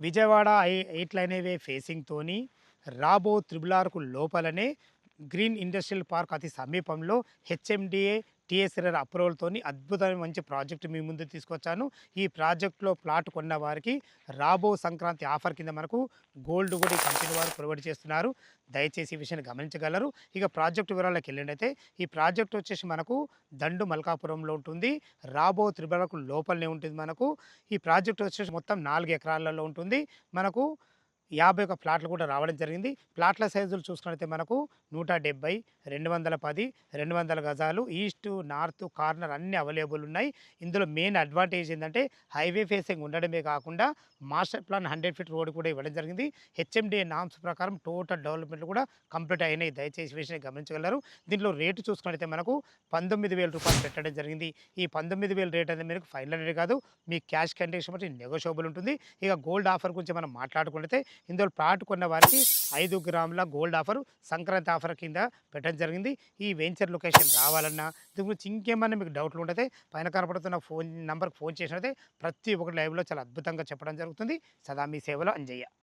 Vijayawada 8 line highway ఫేసింగ్‌తోని రాబో triple arc లోపలనే green industrial park అతి సమీపంలో హెచ్ఎండిఏ, టీఎస్ఆర్ఆర్ అప్రూవల్‌తోని అద్భుతమైన మంచి ప్రాజెక్ట్ మీ ముందుకు తీసుకొచ్చాను. ఈ ప్రాజెక్ట్‌లో ప్లాట్ కొన్న వారికి రాబో సంక్రాంతి ఆఫర్ కింద మనకు గోల్డ్ కూడా ఈ కంపెనీ వారు ప్రొవైడ్ చేస్తున్నారు. దయచేసి ఈ విషయాన్ని గమనించగలరు. ఇక ప్రాజెక్ట్ వివరాల్లోకి వెళ్ళినట్టయితే ఈ ప్రాజెక్ట్ వచ్చేసి మనకు దండు మల్కాపురంలో ఉంటుంది. రాబో త్రిబుల్ ఆర్‌కు లోపలనే ఉంటుంది మనకు. ఈ ప్రాజెక్ట్ వచ్చేసి మొత్తం 4 ఎకరాలలో ఉంటుంది. మనకు 51 ప్లాట్లు కూడా రావడం జరిగింది. ప్లాట్ల సైజులు చూసుకున్నట్లయితే మనకు 170, 210, 200 గజాలు ఈస్ట్, నార్త్ కార్నర్ అన్నీ అవైలబుల్ ఉన్నాయి. ఇందులో మెయిన్ అడ్వాంటేజ్ ఏందంటే హైవే ఫేసింగ్ ఉండడమే కాకుండా మాస్టర్ ప్లాన్ 100 ఫీట్ రోడ్ కూడా ఇవ్వడం జరిగింది. హెచ్ఎండిఏ నార్మ్స్ ప్రకారం టోటల్ డెవలప్‌మెంట్లు కూడా కంప్లీట్ అయినాయి. దయచేసి ఈ విషయాన్ని గమనించగలరు. దీంట్లో రేట్ చూసుకున్నట్లయితే మనకు రూ. 19,000 పెట్టడం జరిగింది. ఈ 19,000 రేట్ అనేది మీకు ఫైనల్ రేట్ కాదు. మీ క్యాష్ కండిషన్ బట్టి నెగోషియబుల్ ఉంటుంది. ఇక గోల్డ్ ఆఫర్ గురించి మనం మాట్లాడుకుంటే ఇందులో ప్లాట్ కొన్న వారికి 5 గ్రాముల గోల్డ్ ఆఫర్ సంక్రాంతి ఆఫర్ కింద పెట్టడం జరిగింది. ఈ వెంచర్ లొకేషన్ రావాలన్నా దీని గురించి ఇంకేమన్నా మీకు డౌట్లు ఉంటే పైన కనపడుతున్న ఫోన్ నంబర్‌కి ఫోన్ చేసినట్లయితే ప్రతి ఒక్కటి లైవ్‌లో చాలా అద్భుతంగా చెప్పడం జరుగుతుంది. సదా మీ సేవలో అంజయ్య.